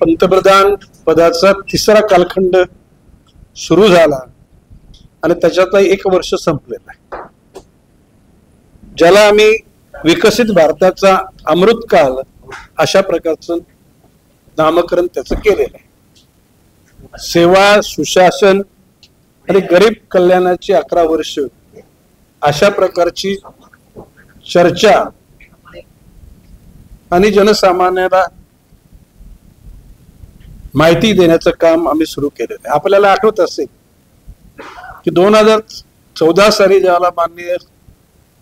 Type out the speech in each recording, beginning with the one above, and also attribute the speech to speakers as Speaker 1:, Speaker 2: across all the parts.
Speaker 1: पंतप्रधान पदाचा तिसरा कालखंड सुरू झाला आणि त्याच्यातला 1 वर्ष संपलेला आहे, ज्याला आम्ही विकसित भारताचा अमृतकाल अशा प्रकारचं नामकरण त्याचं केलेलं आहे। सेवा, सुशासन आणि गरीब कल्याणाची 11 वर्ष अशा प्रकारची चर्चा आणि जनसामान्याला माहिती देण्याचं काम आम्ही सुरू केलेलं आहे। आपल्याला आठवत असेल की 2014 साली ज्याला माननीय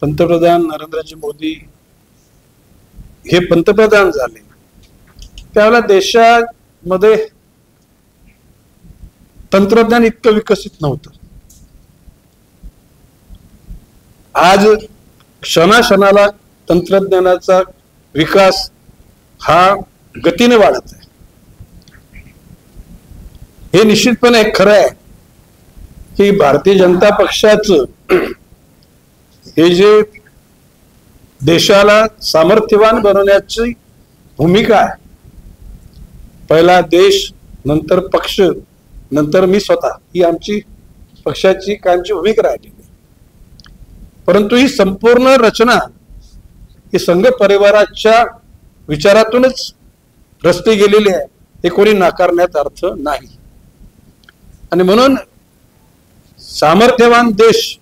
Speaker 1: पंतप्रधान नरेंद्रजी मोदी हे पंतप्रधान झाले, त्यावेळेला देशामध्ये तंत्रज्ञान इतकं विकसित नव्हतं। आज क्षणाक्षणाला तंत्रज्ञानाचा विकास हा गतीने वाढत आहे। हे निश्चितपणे खरं आहे की भारतीय जनता पक्षाचं हे जे देशाला सामर्थ्यवान बनवण्याची भूमिका आहे, पहिला देश, नंतर पक्ष, नंतर मी स्वतः, ही आमची पक्षाची कायमची भूमिका राहिलेली। परंतु ही संपूर्ण रचना ही संघ परिवाराच्या विचारातूनच रचली गेलेली आहे, हे कोणी नाकारण्यात अर्थ नाही। आणि म्हणून सामर्थ्यवान देश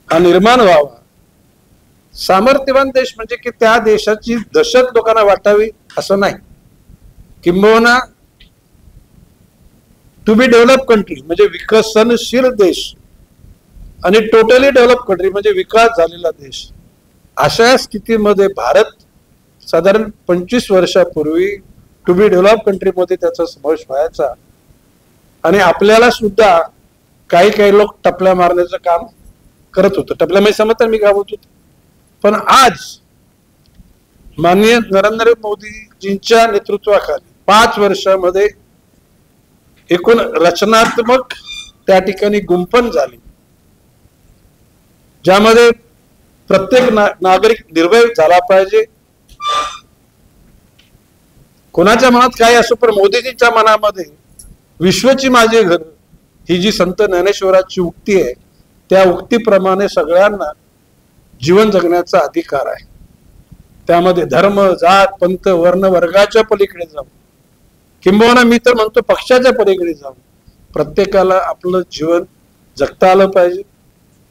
Speaker 1: हा निर्माण व्हावा। सामर्थ्यवान देश म्हणजे की त्या देशाची दहशत लोकांना वाटावी असं नाही, किंबहुना टू बी डेव्हलप कंट्री म्हणजे विकसनशील देश आणि टोटली डेव्हलप कंट्री म्हणजे विकास झालेला देश, अशा स्थितीमध्ये भारत साधारण 25 वर्षापूर्वी टू बी डेव्हलप कंट्रीमध्ये त्याचा समावेश व्हायचा। आणि आपल्याला सुद्धा काही लोक टपल्या मारण्याचं काम करत होतं, टपल्या म्हणजे समजतात मी काय बोलतो। पण आज माननीय नरेंद्र मोदीजींच्या नेतृत्वाखाली 5 वर्षामध्ये एकूण रचनात्मक त्या ठिकाणी गुंफण झाली, ज्यामध्ये प्रत्येक नागरिक निर्भय झाला पाहिजे। कोणाच्या मनात काय असो, पण मोदीजींच्या मनामध्ये विश्वची माझे घर ही जी संत ज्ञानेश्वराची उक्ती आहे, त्या उक्तीप्रमाणे सगळ्यांना जीवन जगण्याचा अधिकार आहे। त्यामध्ये धर्म, जात, पंथ, वर्ण, वर्गाच्या पलीकडे जाऊन, किंबहुना मी तर म्हणतो पक्षाच्या पलीकडे जाऊन प्रत्येकाला आपलं जीवन जगता आलं पाहिजे।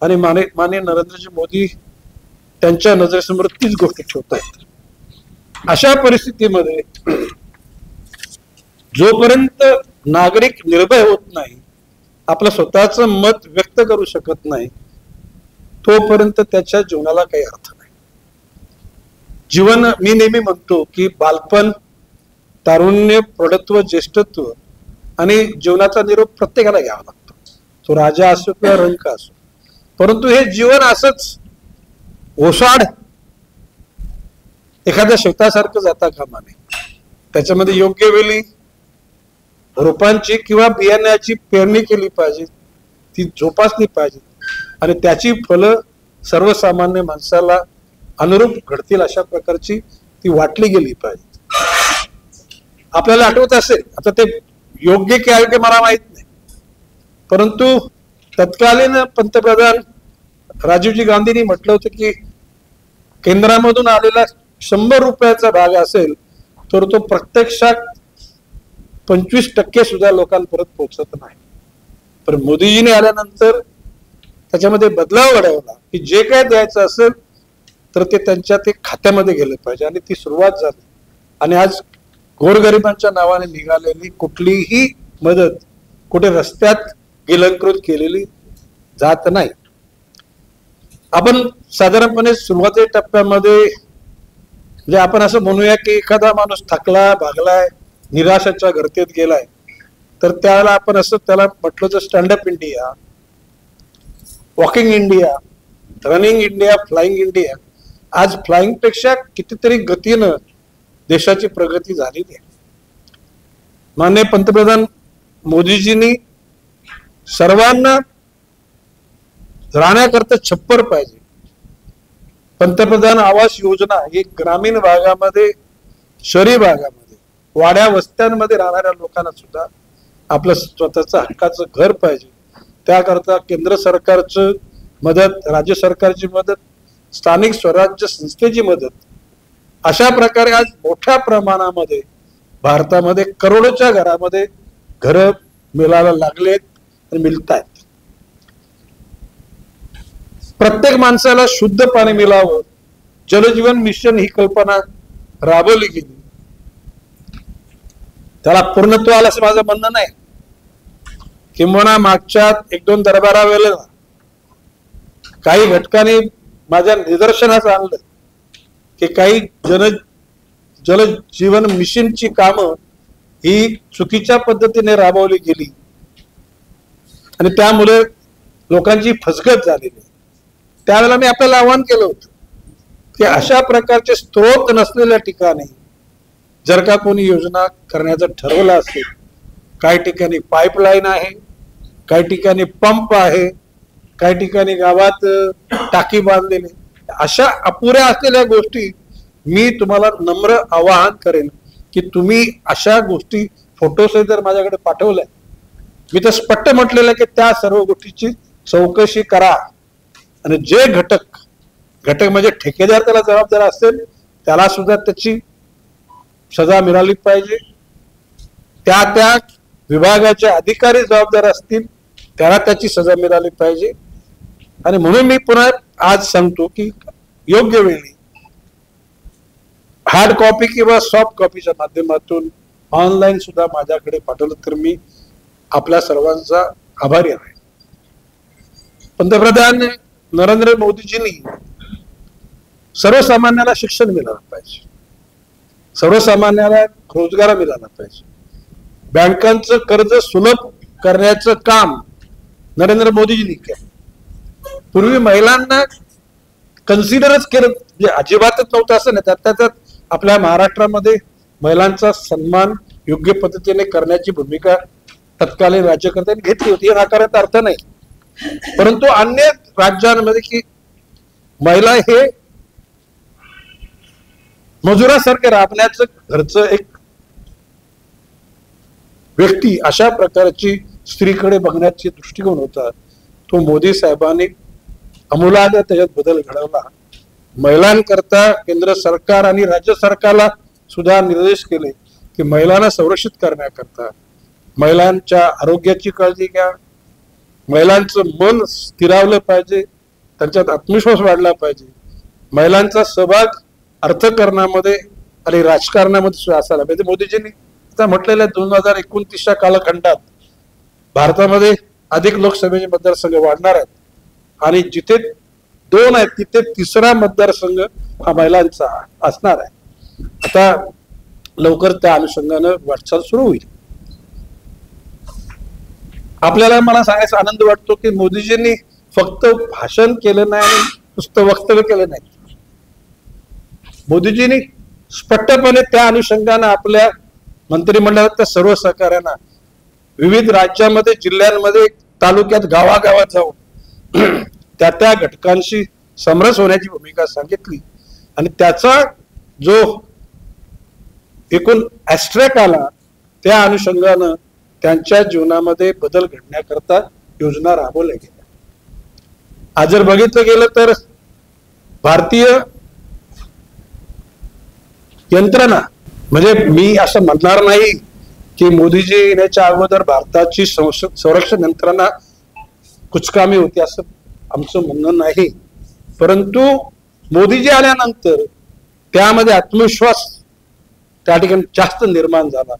Speaker 1: आणि माननीय नरेंद्रजी मोदी त्यांच्या नजरेसमोर तीच गोष्ट ठेवत आहेत। अशा परिस्थितीमध्ये जोपर्यंत नागरिक निर्भय होत नाही, आपलं स्वतःचं मत व्यक्त करू शकत नाही, तोपर्यंत त्याच्या जीवनाला काही अर्थ नाही। जीवन, मी नेहमी म्हणतो की बालपण, तारुण्य, प्रौढत्व, ज्येष्ठत्व आणि जीवनाचा निरोप प्रत्येकाला घ्यावा लागतो, तो राजा असो किंवा रंक असो। परंतु हे जीवन असंच ओसाड एखाद्या शेतासारखं जाता कामा नये। त्याच्यामध्ये योग्य वेळी रोपांची किंवा बियाण्याची पेरणी केली पाहिजे, ती जोपासली पाहिजे आणि त्याची फलं सर्वसामान्य माणसाला अनुरूप घडतील अशा प्रकारची ती वाटली गेली पाहिजे। आपल्याला आठवत असेल, आता ते योग्य की अयोग्य मला माहित नाही, परंतु तत्कालीन पंतप्रधान राजीवजी गांधींनी म्हटलं होतं की केंद्रामधून आलेला 100 रुपयाचा भाग असेल तर तो प्रत्यक्षात 25% सुद्धा लोकांपर्यंत पोहोचत नाही। पण मोदीजीने आल्यानंतर त्याच्यामध्ये बदलाव घडवला की जे काय द्यायचं असेल तर ते त्यांच्या ते खात्यामध्ये गेलं पाहिजे, आणि ती सुरुवात झाली। आणि आज गोरगरिबांच्या नावाने निघालेली कुठलीही मदत कुठे रस्त्यात गिलंकृत केलेली जात नाही। आपण साधारणपणे सुरुवातीच्या टप्प्यामध्ये म्हणजे आपण असं म्हणूया की एखादा माणूस थकला, भागलाय, निराशाच्या गर्तेत गेलाय, तर त्याला आपण असं त्याला म्हटलं तर stand up India, walking India, running India, flying India. आज फ्लाइंग पेक्षा कितीतरी गतीनं देशाची प्रगती झालेली आहे। माननीय पंतप्रधान मोदीजींनी सर्वांना राहण्याकरता छप्पर पाहिजे। पंतप्रधान आवास योजना ही ग्रामीण भागामध्ये, शहरी भागामध्ये वाड्या वस्त्यांमध्ये राहणाऱ्या लोकांना सुद्धा आपलं स्वतःचं हक्काचं घर पाहिजे. त्याकरता केंद्र सरकारचं मदत, राज्य सरकारची मदत, स्थानिक स्वराज्य संस्थेची मदत, अशा प्रकारे आज मोठ्या प्रमाणामध्ये भारतामध्ये करोडोच्या घरामध्ये घरं मिळायला लागलेत आणि मिळत आहेत. प्रत्येक माणसाला शुद्ध पाणी मिळावं, जलजीवन मिशन ही कल्पना राबवली गेली. त्याला पूर्णत्व आलं असं माझं म्हणणं नाही. किंबहुना मागच्या 1-2 दरबारा वेळेला काही घटकांनी माझ्या निदर्शनास आणलं की काही जलजीवन मिशनची कामं ही चुकीच्या पद्धतीने राबवली गेली आणि त्यामुळे लोकांची फसगत झालेली. त्यावेळेला मी आपल्याला आवाहन केलं होतं की अशा प्रकारचे स्त्रोत नसलेल्या ठिकाणी जर का कोणी योजना करण्याचं ठरवलं असेल, काही ठिकाणी पाईपलाईन आहे, काही ठिकाणी पंप आहे, काही ठिकाणी गावात टाकी बांधलेली, अशा अपुऱ्या असलेल्या गोष्टी मी तुम्हाला नम्र आवाहन करेन की तुम्ही अशा गोष्टी फोटोसहित जर माझ्याकडे पाठवल्या, मी तर स्पष्ट म्हटलेलं की त्या सर्व गोष्टीची चौकशी करा आणि जे घटक म्हणजे ठेकेदार त्याला जबाबदार असेल त्याला सुद्धा त्याची सजा मिळाली पाहिजे. त्या विभागाचे अधिकारी जबाबदार असतील त्याला त्याची सजा मिळाली पाहिजे. आणि म्हणून मी पुन्हा आज सांगतो की योग्य वेळी हार्ड कॉपी किंवा सॉफ्ट कॉपीच्या माध्यमातून ऑनलाईन सुद्धा माझ्याकडे पाठवलं तर मी आपल्या सर्वांचा आभारी आहे. पंतप्रधान नरेंद्र मोदीजींनी सर्वसामान्याला शिक्षण मिळालं पाहिजे, सर्वसामान्याला रोजगार मिळाला पाहिजे, बँकांचं कर्ज सुलभ करण्याचं काम नरेंद्र मोदीजींनी केलं. पूर्वी महिलांना कन्सिडरच केलं म्हणजे अजिबातच नव्हतं असं नाही. त्यात आपल्या महाराष्ट्रामध्ये महिलांचा सन्मान योग्य पद्धतीने करण्याची भूमिका तत्कालीन राज्यकर्त्यांनी घेतली होती, नाकारण्याचा अर्थ नाही. परंतु अन्य राज्यांमध्ये की महिला हे मजुरासारखे राबण्याचं घरचं एक व्यक्ती अशा प्रकारची स्त्रीकडे बघण्याची दृष्टिकोन होता, तो मोदी साहेबांनी आमूलाग्र त्याच्यात बदल घडवला. महिलांकरता केंद्र सरकार आणि राज्य सरकारला सुद्धा निर्देश केले की महिलांना संरक्षित करण्याकरता महिलांच्या आरोग्याची काळजी घ्या, महिलांचं मन स्थिरावलं पाहिजे, त्यांच्यात आत्मविश्वास वाढला पाहिजे, महिलांचा सहभाग अर्थकारणामध्ये आणि राजकारणामध्ये सुद्धा असायला पाहिजे. मोदीजींनी आता म्हटलेल्या 2029च्या कालखंडात भारतामध्ये अधिक लोकसभेचे मतदारसंघ वाढणार आहेत आणि जिथे 2 आहेत तिथे 3रा मतदारसंघ हा महिलांचा असणार आहे. आता लवकर त्या अनुषंगानं वाटचाल सुरू होईल. आपल्याला मला सांगायचा आनंद वाटतो की मोदीजींनी फक्त भाषण केलं नाही आणि नुसतं वक्तव्य केलं नाही. मोदीजींनी स्पष्टपणे त्या अनुषंगानं आपल्या मंत्रिमंडळातल्या सर्व सहकाऱ्यांना विविध राज्यामध्ये, जिल्ह्यांमध्ये, तालुक्यात, गावागावात जाऊन त्या घटकांशी समरस होण्याची भूमिका सांगितली आणि त्याचा जो एकूण ऍस्ट्रॅक्ट आला त्या अनुषंगानं त्यांच्या जीवनामध्ये बदल घडण्याकरता योजना राबवल्या गेल्या. आज जर बघितलं गेलं तर भारतीय यंत्रणा, म्हणजे मी असं म्हणणार नाही की मोदीजी येण्याच्या अगोदर भारताची संरक्षण यंत्रणा कुचकामी होती असं आमचं म्हणणं नाही, परंतु मोदीजी आल्यानंतर त्यामध्ये आत्मविश्वास त्या ठिकाणी जास्त निर्माण झाला,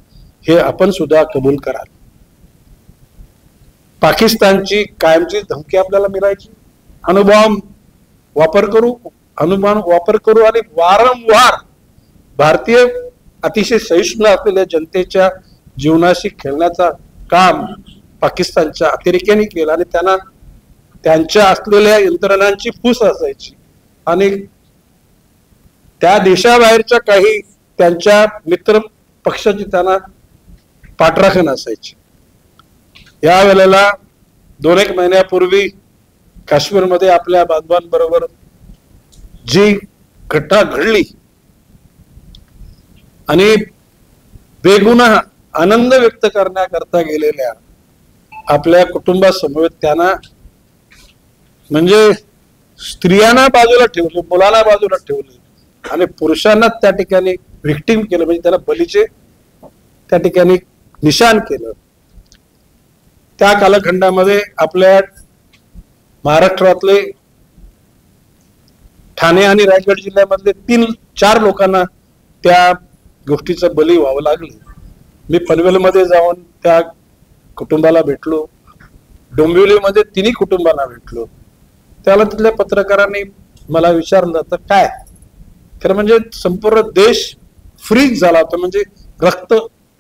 Speaker 1: हे आपण सुद्धा कबूल कराल. पाकिस्तानची कायमची धमकी आपल्याला मिळायची, अणुबॉम्ब वापर करू आणि वारंवार भारतीय अतिशय सहिष्णू असलेल्या जनतेच्या जीवनाशी खेळण्याचा काम पाकिस्तानच्या अतिरेक्याने केलं आणि त्यांना त्यांच्या असलेल्या यंत्रणांची फूस असायची आणि त्या देशाबाहेरच्या काही त्यांच्या मित्र पक्षाची त्यांना पाठराखण असायची. या वेळेला 2-1 महिन्यापूर्वी काश्मीरमध्ये आपल्या बांधवांबरोबर जी घटना घडली आणि बेगुन्हा आनंद व्यक्त करण्याकरता गेलेल्या आपल्या कुटुंबासमोर त्यांना म्हणजे स्त्रियांना बाजूला ठेवलं, मुलांना बाजूला ठेवलं आणि पुरुषांना त्या ठिकाणी व्हिक्टिम केलं, म्हणजे त्याला बलीचे त्या ठिकाणी निशाण केलं. त्या कालखंडामध्ये आपल्या महाराष्ट्रातले ठाणे आणि रायगड जिल्ह्यामधले 3-4 लोकांना त्या गोष्टीचं बली व्हावं लागलं. मी पनवेलमध्ये जाऊन त्या कुटुंबाला भेटलो, डोंबिवलीमध्ये 3 कुटुंबांना भेटलो. त्याला तिथल्या पत्रकारांनी मला विचारलं तर काय, खरं म्हणजे संपूर्ण देश फ्रीज झाला होता, म्हणजे रक्त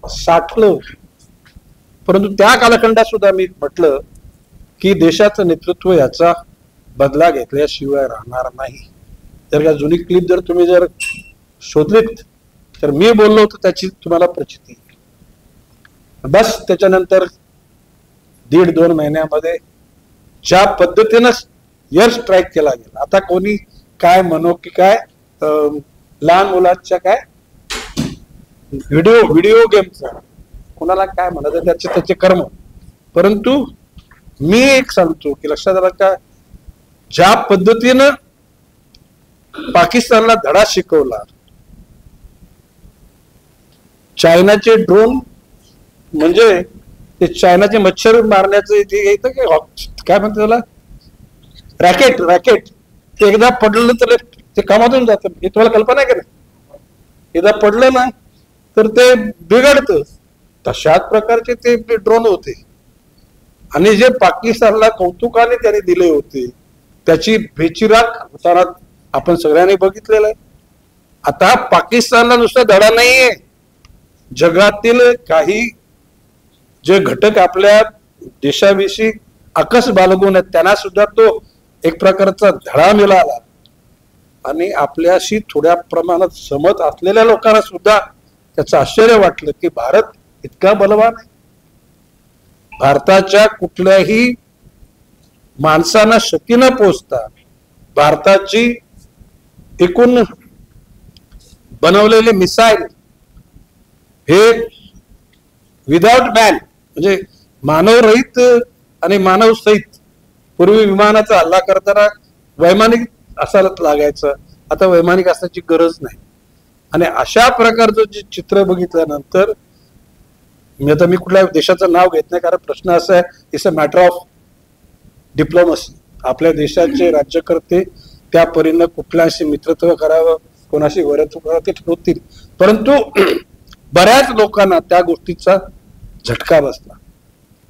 Speaker 1: साठलं होतं. परंतु त्या कालखंडात सुद्धा मी म्हटलं की देशाचं नेतृत्व याचा बदला घेतल्याशिवाय राहणार नाही. जर का जुनी क्लिप जर तुम्ही जर शोधलीत तर मी बोललो होतो त्याची तुम्हाला प्रचिती. बस त्याच्यानंतर 1.5-2 महिन्यामध्ये ज्या पद्धतीनं एअर स्ट्राईक केला गेला, आता कोणी काय म्हणो की काय लहान मुलांच्या काय व्हिडिओ गेमचा कोणाला काय म्हणायचं त्याचे कर्म. परंतु मी एक सांगतो की लक्षात आलं का, ज्या पद्धतीनं पाकिस्तानला धडा शिकवला, चायनाचे ड्रोन म्हणजे ते चायनाचे मच्छर मारण्याचं येतं की काय म्हणतात त्याला, रॅकेट ते एकदा पडलं तर ते कामातून जातं. हे तुम्हाला कल्पना आहे का नाही? एकदा पडलं ना तर ते बिघडतं. तशाच प्रकारचे ते ड्रोन होते आणि जे पाकिस्तानला कौतुकाने त्यांनी दिले होते त्याची बेचिराख होताना आपण सगळ्यांनी बघितलेलं आहे. आता पाकिस्तानला नुसता धडा नाहीये, जगातील काही जे घटक आपल्या देशाविषयी आकस बाळगून आहेत त्यांना सुद्धा तो एक प्रकारचा धडा मिळाला आणि आपल्याशी थोड्या प्रमाणात सहमत असलेल्या लोकांना सुद्धा त्याचं आश्चर्य वाटलं की भारत इतका बलवान आहे. भारताच्या कुठल्याही माणसांना शकी न पोचता भारताची एकूण बनवलेले मिसाईल हे विदाउट मॅन म्हणजे मानवरहित आणि मानव सहित. पूर्वी विमानाचा हल्ला करताना वैमानिक असायला लागायचं, आता वैमानिक असण्याची गरज नाही. आणि अशा प्रकारचं जे चित्र बघितल्यानंतर मी कुठल्या देशाचं नाव घेत नाही, कारण प्रश्न असा आहे, it's a matter of diplomacy. आपल्या देशाचे राज्यकर्ते त्या परीनं कुठल्याशी मित्रत्व करावं, कोणाशी वैरत्व करावं ते ठरवतील. परंतु बऱ्याच लोकांना त्या गोष्टीचा झटका बसला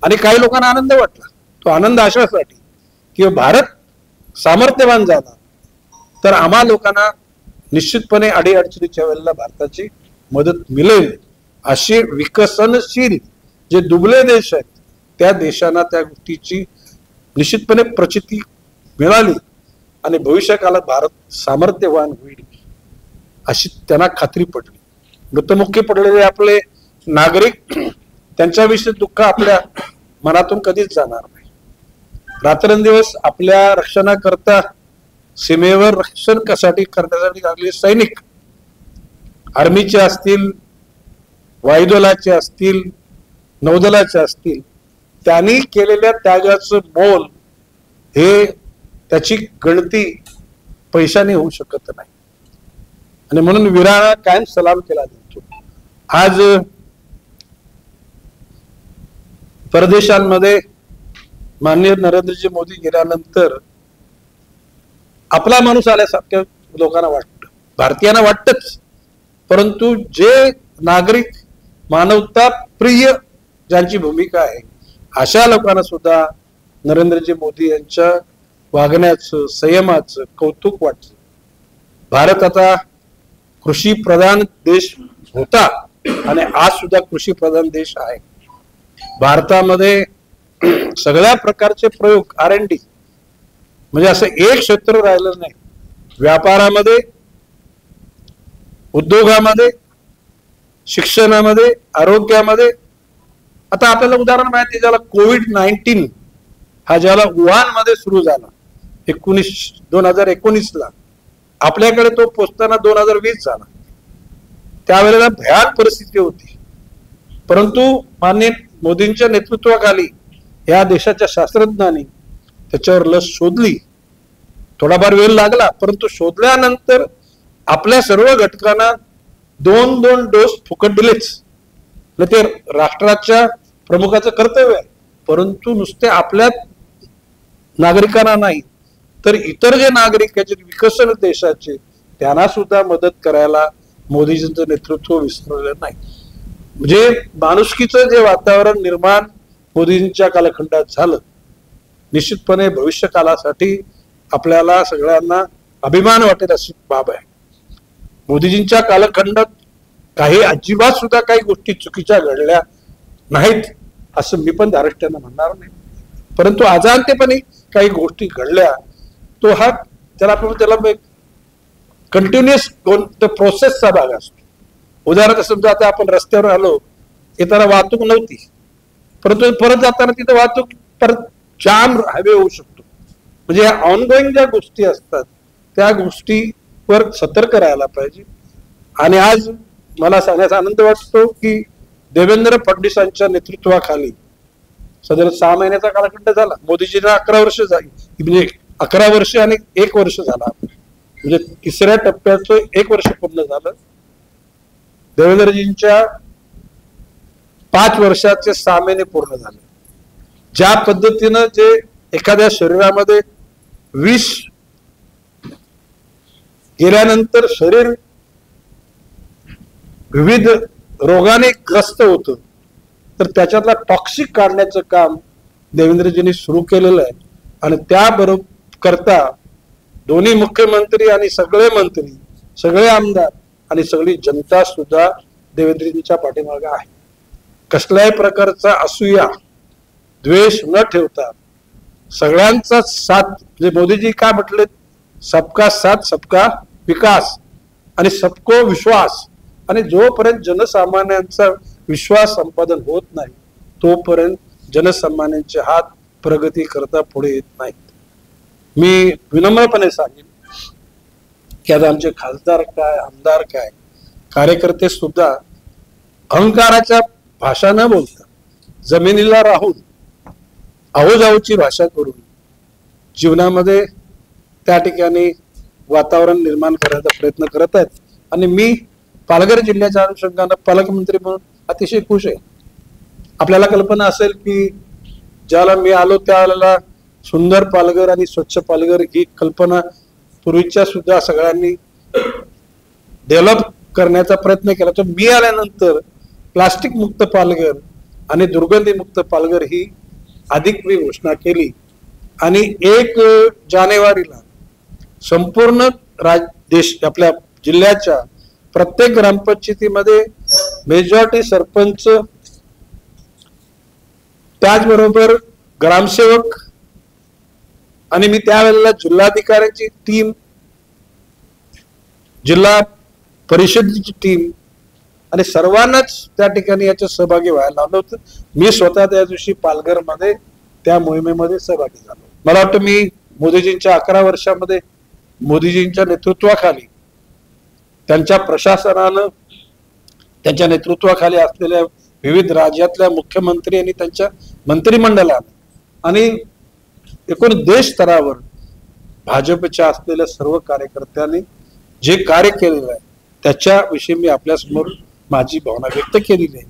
Speaker 1: आणि काही लोकांना आनंद वाटला. तो आनंद अशासाठी की भारत सामर्थ्यवान झाला तर आम्हा लोकांना निश्चितपणे अडीअडचणीच्या वेळेला भारताची मदत मिळेल. असे विकसनशील जे दुबळे देश आहेत त्या देशांना त्या गोष्टीची निश्चितपणे प्रचिती मिळाली आणि भविष्यकाळात भारत सामर्थ्यवान होईल अशी त्यांना खात्री पडली. मृत्युमुखी पडलेले आपले नागरिक त्यांच्याविषयी दुःख आपल्या मनातून कधीच जाणार नाही. रात्रंदिवस आपल्या रक्षणाकरता सीमेवर रक्षण कशासाठी करण्यासाठी लागले सैनिक, आर्मीचे असतील, वायुदलाचे असतील, नौदलाचे असतील, त्यांनी केलेल्या त्यागाचं मोल हे त्याची गणती पैशाने होऊ शकत नाही. आणि म्हणून वीरांना कायम सलाम केला जातो. आज परदेशांमध्ये माननीय नरेंद्रजी मोदी गेल्यानंतर आपला माणूस आल्यासारख्या लोकांना वाटतं, भारतीयांना वाटतच. परंतु जे नागरिक मानवता प्रिय ज्यांची भूमिका आहे अशा लोकांना सुद्धा नरेंद्रजी मोदी यांच्या वागण्याचं संयमाचं कौतुक वाटतं. भारत आता कृषी प्रधान देश होता आणि आज सुद्धा कृषी प्रधान देश आहे. भारतामध्ये सगळ्या प्रकारचे प्रयोग R&D म्हणजे असं एक क्षेत्र राहिलं नाही. व्यापारामध्ये, उद्योगामध्ये, शिक्षणामध्ये, आरोग्यामध्ये. आता आपल्याला उदाहरण माहिती, ज्याला कोविड-19 हा ज्याला वुहान मध्ये सुरू झाला 2019ला, आपल्याकडे तो पोचताना 2020 झाला. त्यावेळेला भयानक परिस्थिती होती. परंतु माननीय मोदींच्या नेतृत्वाखाली या देशाच्या शास्त्रज्ञांनी त्याच्यावर लस शोधली. थोडाफार वेळ लागला, परंतु शोधल्यानंतर आपल्या सर्व घटकांना 2-2 डोस फुकट दिलेच. ते राष्ट्राच्या प्रमुखाचं कर्तव्य आहे. परंतु नुसते आपल्या नागरिकांना नाही, तर इतर जे नागरिक आहेत विकसनशील देशाचे, त्यांना सुद्धा मदत करायला मोदीजींचं नेतृत्व विसरलेलं नाही. म्हणजे माणुसकीचं जे वातावरण निर्माण मोदींच्या कालखंडात झालं, निश्चितपणे भविष्य कालासाठी आपल्याला सगळ्यांना अभिमान वाटेल अशी बाब आहे. मोदीजींच्या कालखंडात काही अजिबात सुद्धा काही गोष्टी चुकीच्या घडल्या नाहीत असं मी पण धारिष्ट्यानं म्हणणार नाही. परंतु अजाणतेपणे काही गोष्टी घडल्या, तो हा त्याला कंटिन्युअस प्रोसेसचा भाग असतो. उदाहरणार्थ समजा आता आपण रस्त्यावर आलो, येताना वाहतूक नव्हती, परंतु परत जाताना तिथं वाहतूक परत जाम हायवे होऊ शकतो. म्हणजे या ऑनगोईंग ज्या गोष्टी असतात त्या गोष्टीवर सतर्क राहायला पाहिजे. आणि आज मला सांगण्याचा आनंद वाटतो की देवेंद्र फडणवीसांच्या नेतृत्वाखाली साधारण 6 महिन्याचा कालखंड झाला. मोदीजींना 11 वर्ष झाली, म्हणजे 11 वर्ष आणि 1 वर्ष झाला, म्हणजे 3ऱ्या टप्प्याचं 1 वर्ष पूर्ण झालं. देवेंद्रजींच्या 5 वर्षाचे 6 महिने पूर्ण झाले. ज्या पद्धतीनं जे एखाद्या शरीरामध्ये विष गेल्यानंतर शरीर विविध रोगाने ग्रस्त होतं, तर त्याच्यातला टॉक्सिक काढण्याचं काम देवेंद्रजींनी सुरू केलेलं आहे. आणि त्याबरोबर करता दोन्ही मुख्यमंत्री आणि सगळे मंत्री, सगळे आमदार आणि सगळी जनता सुद्धा देवेंद्रजींच्या पाठीमागे आहे. कसल्याही प्रकारचा असूया द्वेष न ठेवता सगळ्यांचा साथ, म्हणजे मोदीजी काय म्हटले, सबका साथ सबका विकास आणि सबको विश्वास. आणि जोपर्यंत जनसामान्यांचा विश्वास संपादन होत नाही तोपर्यंत जनसामान्यांचे हात प्रगती करता पुढे येत नाहीत. मी विनम्रपणे सांगेन की आता आमचे खासदार काय, आमदार काय, कार्यकर्ते सुद्धा अहंकाराच्या भाषा न बोलता जमिनीला राहून आहोजाऊची भाषा करून जीवनामध्ये त्या ठिकाणी वातावरण निर्माण करायचा प्रयत्न करत आहेत. आणि मी पालघर जिल्ह्याच्या अनुषंगाने पालकमंत्री म्हणून अतिशय खुश आहे. आपल्याला कल्पना असेल की ज्याला मी आलो त्यावेळेला सुंदर पालघर आणि स्वच्छ पालघर ही कल्पना पूर्वीच्या सुद्धा सगळ्यांनी डेव्हलप करण्याचा प्रयत्न केला. तर मी आल्यानंतर प्लास्टिक मुक्त पालघर आणि दुर्गंधी मुक्त पालघर ही अधिक मी घोषणा केली. आणि 1 जानेवारीला संपूर्ण देश आपल्या जिल्ह्याच्या प्रत्येक ग्रामपंचायतीमध्ये मेजॉरिटी सरपंच, त्याचबरोबर ग्रामसेवक आणि मी त्यावेळेला जिल्हाधिकाऱ्यांची टीम, जिल्हा परिषदेची टीम आणि सर्वांनाच त्या ठिकाणी याच्यात सहभागी व्हायला लावलं होतं. मी स्वतः त्या दिवशी पालघरमध्ये त्या मोहिमेमध्ये सहभागी झालो. मला वाटतं मी मोदीजींच्या 11 वर्षामध्ये मोदीजींच्या नेतृत्वाखाली, त्यांच्या प्रशासनानं, त्यांच्या नेतृत्वाखाली असलेल्या विविध राज्यातल्या मुख्यमंत्री आणि त्यांच्या मंत्रिमंडळानं आणि एकूण देश स्तरावर भाजपच्या असलेल्या सर्व कार्यकर्त्यांनी जे कार्य केलेलं आहे त्याच्याविषयी मी आपल्यासमोर माझी भावना व्यक्त केलेली आहे.